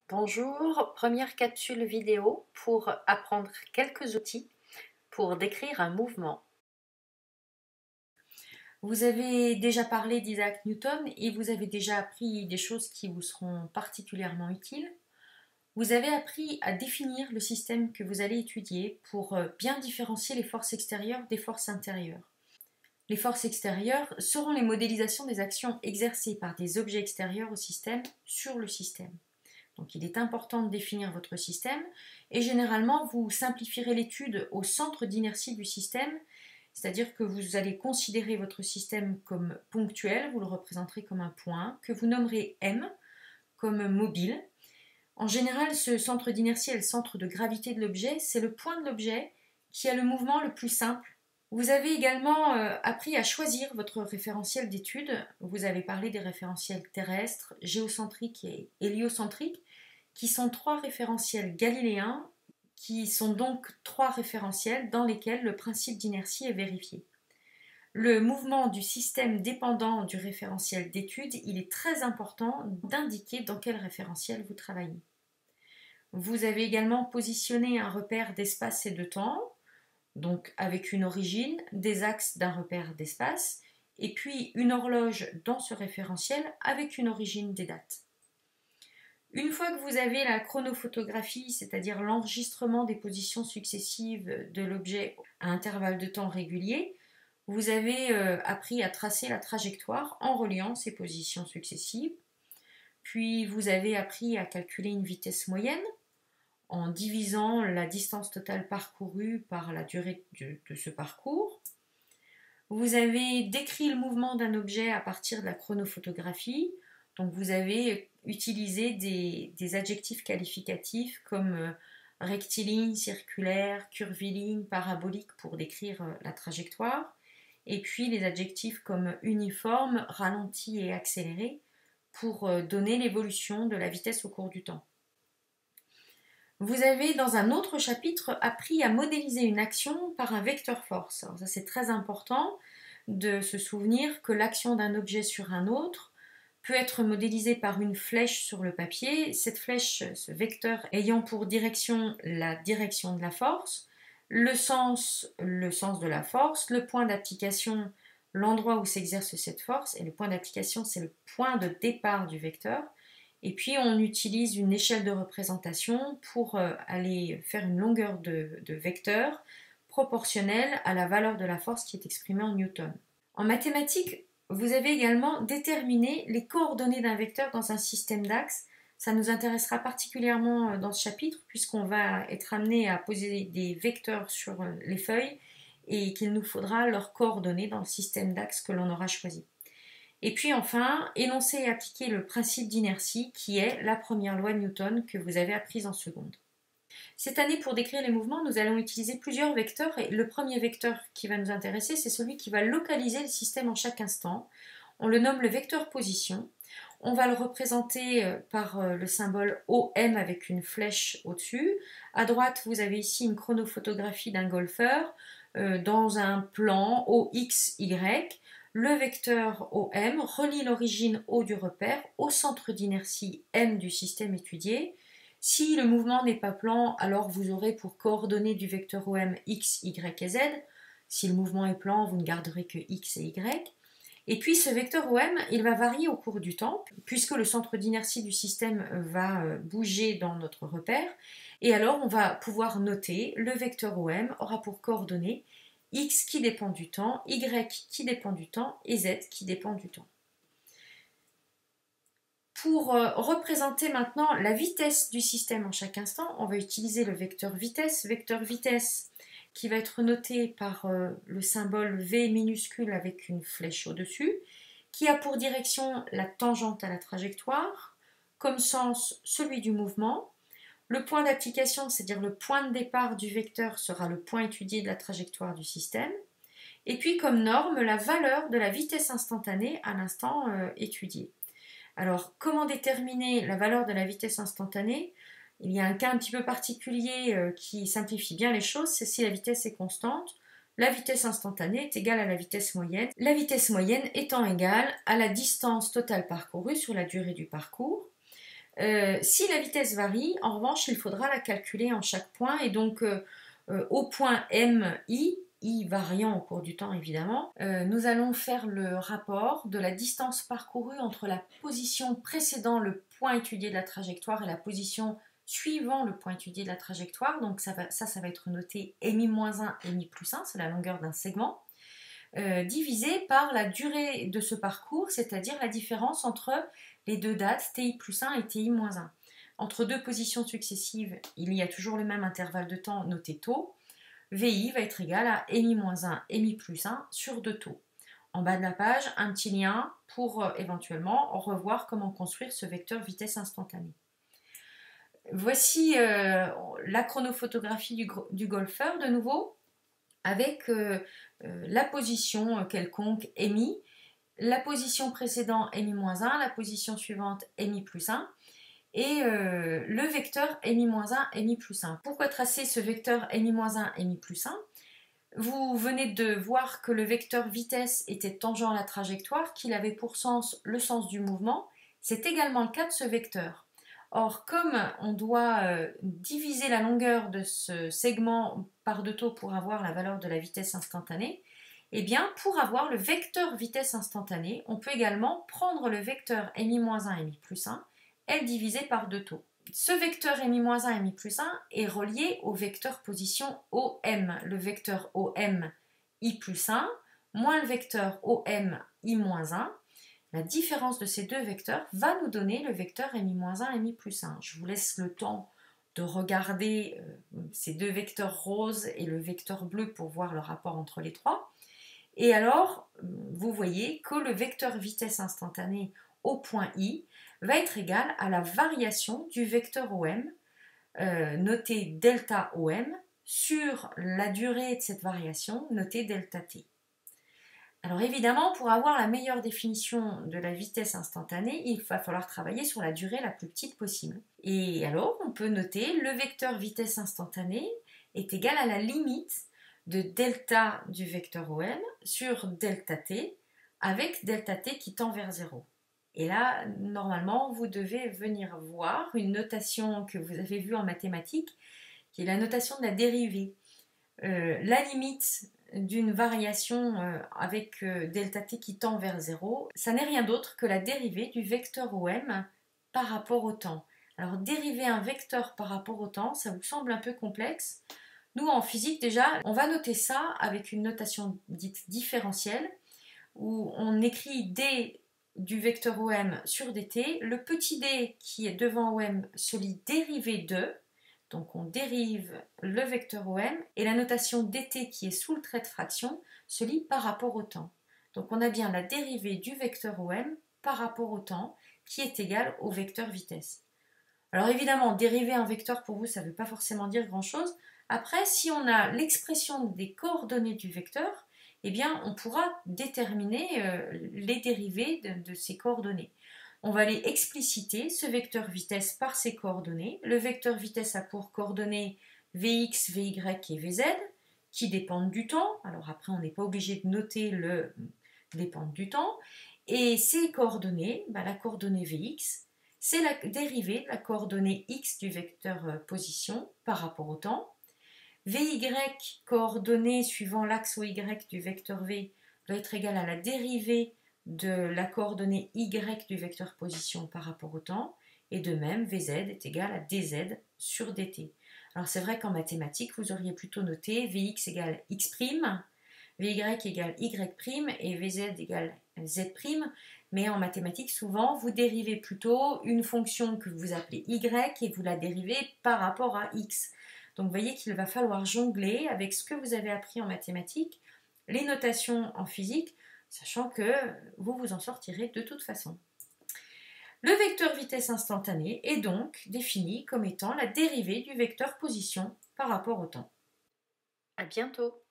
Bonjour, première capsule vidéo pour apprendre quelques outils pour décrire un mouvement. Vous avez déjà parlé d'Isaac Newton et vous avez déjà appris des choses qui vous seront particulièrement utiles. Vous avez appris à définir le système que vous allez étudier pour bien différencier les forces extérieures des forces intérieures. Les forces extérieures seront les modélisations des actions exercées par des objets extérieurs au système sur le système. Donc il est important de définir votre système et généralement vous simplifierez l'étude au centre d'inertie du système, c'est-à-dire que vous allez considérer votre système comme ponctuel, vous le représenterez comme un point, que vous nommerez M comme mobile. En général, ce centre d'inertie est le centre de gravité de l'objet, c'est le point de l'objet qui a le mouvement le plus simple. Vous avez également appris à choisir votre référentiel d'étude. Vous avez parlé des référentiels terrestres, géocentriques et héliocentriques, qui sont trois référentiels galiléens, qui sont donc trois référentiels dans lesquels le principe d'inertie est vérifié. Le mouvement du système dépendant du référentiel d'étude, il est très important d'indiquer dans quel référentiel vous travaillez. Vous avez également positionné un repère d'espace et de temps, donc avec une origine, des axes d'un repère d'espace, et puis une horloge dans ce référentiel avec une origine des dates. Une fois que vous avez la chronophotographie, c'est-à-dire l'enregistrement des positions successives de l'objet à intervalles de temps réguliers, vous avez appris à tracer la trajectoire en reliant ces positions successives. Puis vous avez appris à calculer une vitesse moyenne en divisant la distance totale parcourue par la durée de ce parcours. Vous avez décrit le mouvement d'un objet à partir de la chronophotographie. Donc vous avez utilisé des adjectifs qualificatifs comme rectiligne, circulaire, curviligne, parabolique pour décrire la trajectoire. Et puis les adjectifs comme uniforme, ralenti et accéléré pour donner l'évolution de la vitesse au cours du temps. Vous avez dans un autre chapitre appris à modéliser une action par un vecteur force. Alors ça c'est très important de se souvenir que l'action d'un objet sur un autre peut être modélisée par une flèche sur le papier, cette flèche, ce vecteur ayant pour direction la direction de la force, le sens de la force, le point d'application, l'endroit où s'exerce cette force, et le point d'application c'est le point de départ du vecteur. Et puis on utilise une échelle de représentation pour aller faire une longueur de vecteur proportionnelle à la valeur de la force qui est exprimée en newton. En mathématiques, vous avez également déterminé les coordonnées d'un vecteur dans un système d'axes. Ça nous intéressera particulièrement dans ce chapitre puisqu'on va être amené à poser des vecteurs sur les feuilles et qu'il nous faudra leurs coordonnées dans le système d'axes que l'on aura choisi. Et puis enfin, énoncer et appliquer le principe d'inertie qui est la première loi de Newton que vous avez apprise en seconde. Cette année, pour décrire les mouvements, nous allons utiliser plusieurs vecteurs et le premier vecteur qui va nous intéresser, c'est celui qui va localiser le système en chaque instant. On le nomme le vecteur position. On va le représenter par le symbole OM avec une flèche au-dessus. À droite, vous avez ici une chronophotographie d'un golfeur dans un plan OXY. Le vecteur OM relie l'origine O du repère au centre d'inertie M du système étudié. Si le mouvement n'est pas plan, alors vous aurez pour coordonnées du vecteur OM X, Y et Z. Si le mouvement est plan, vous ne garderez que X et Y. Et puis ce vecteur OM, il va varier au cours du temps, puisque le centre d'inertie du système va bouger dans notre repère. Et alors on va pouvoir noter le vecteur OM aura pour coordonnées X qui dépend du temps, Y qui dépend du temps et Z qui dépend du temps. Pour représenter maintenant la vitesse du système en chaque instant, on va utiliser le vecteur vitesse qui va être noté par le symbole V minuscule avec une flèche au-dessus, qui a pour direction la tangente à la trajectoire, comme sens celui du mouvement. Le point d'application, c'est-à-dire le point de départ du vecteur, sera le point étudié de la trajectoire du système. Et puis comme norme, la valeur de la vitesse instantanée à l'instant étudié. Alors, comment déterminer la valeur de la vitesse instantanée? Il y a un cas un petit peu particulier qui simplifie bien les choses, c'est si la vitesse est constante. La vitesse instantanée est égale à la vitesse moyenne. La vitesse moyenne étant égale à la distance totale parcourue sur la durée du parcours. Si la vitesse varie, en revanche, il faudra la calculer en chaque point. Et donc, au point MI, I variant au cours du temps évidemment, nous allons faire le rapport de la distance parcourue entre la position précédant le point étudié de la trajectoire et la position suivant le point étudié de la trajectoire. Donc ça va être noté MI-1 et MI+1, c'est la longueur d'un segment, divisé par la durée de ce parcours, c'est-à-dire la différence entre les deux dates TI+1 et TI-1. Entre deux positions successives, il y a toujours le même intervalle de temps noté taux. VI va être égal à MI-1 et MI+1 sur 2 taux. En bas de la page, un petit lien pour éventuellement revoir comment construire ce vecteur vitesse instantanée. Voici la chronophotographie du golfeur de nouveau, avec la position quelconque MI, la position précédente MI-1, la position suivante MI+1, et le vecteur MI-1, MI+1. Pourquoi tracer ce vecteur MI-1, MI+1? Vous venez de voir que le vecteur vitesse était tangent à la trajectoire, qu'il avait pour sens le sens du mouvement. C'est également le cas de ce vecteur. Or, comme on doit diviser la longueur de ce segment par 2 taux pour avoir la valeur de la vitesse instantanée, eh bien, pour avoir le vecteur vitesse instantanée, on peut également prendre le vecteur MI-1, MI+1, L divisé par 2 taux. Ce vecteur MI-1 et MI+1 est relié au vecteur position OM, le vecteur OM I+1 moins le vecteur OM I-1. La différence de ces deux vecteurs va nous donner le vecteur MI-1 et MI+1. Je vous laisse le temps de regarder ces deux vecteurs roses et le vecteur bleu pour voir le rapport entre les trois. Et alors, vous voyez que le vecteur vitesse instantanée au point I va être égal à la variation du vecteur OM, noté delta OM, sur la durée de cette variation, notée delta T. Alors évidemment, pour avoir la meilleure définition de la vitesse instantanée, il va falloir travailler sur la durée la plus petite possible. Et alors, on peut noter le vecteur vitesse instantanée est égal à la limite de delta du vecteur OM sur delta T, avec delta T qui tend vers 0. Et là, normalement, vous devez venir voir une notation que vous avez vue en mathématiques, qui est la notation de la dérivée. La limite d'une variation avec delta t qui tend vers 0, ça n'est rien d'autre que la dérivée du vecteur OM par rapport au temps. Alors, dériver un vecteur par rapport au temps, ça vous semble un peu complexe. Nous, en physique, déjà, on va noter ça avec une notation dite différentielle, où on écrit d du vecteur OM sur dt. Le petit d qui est devant OM se lit dérivé de, donc on dérive le vecteur OM, et la notation dt qui est sous le trait de fraction se lit par rapport au temps. Donc on a bien la dérivée du vecteur OM par rapport au temps qui est égale au vecteur vitesse. Alors évidemment, dériver un vecteur pour vous, ça ne veut pas forcément dire grand-chose. Après, si on a l'expression des coordonnées du vecteur, eh bien, on pourra déterminer les dérivées de ces coordonnées. On va aller expliciter ce vecteur vitesse par ses coordonnées. Le vecteur vitesse a pour coordonnées Vx, Vy et Vz, qui dépendent du temps. Alors après, on n'est pas obligé de noter le dépendre du temps. Et ces coordonnées, la coordonnée Vx, c'est la dérivée de la coordonnée x du vecteur position par rapport au temps. Vy, coordonnée suivant l'axe OY du vecteur V, doit être égale à la dérivée de la coordonnée y du vecteur position par rapport au temps. Et de même, Vz est égal à dz sur dt. Alors c'est vrai qu'en mathématiques, vous auriez plutôt noté Vx égale x', Vy égale y' et Vz égale z'. Mais en mathématiques, souvent, vous dérivez plutôt une fonction que vous appelez y et vous la dérivez par rapport à x. Donc, vous voyez qu'il va falloir jongler avec ce que vous avez appris en mathématiques, les notations en physique, sachant que vous vous en sortirez de toute façon. Le vecteur vitesse instantanée est donc défini comme étant la dérivée du vecteur position par rapport au temps. À bientôt!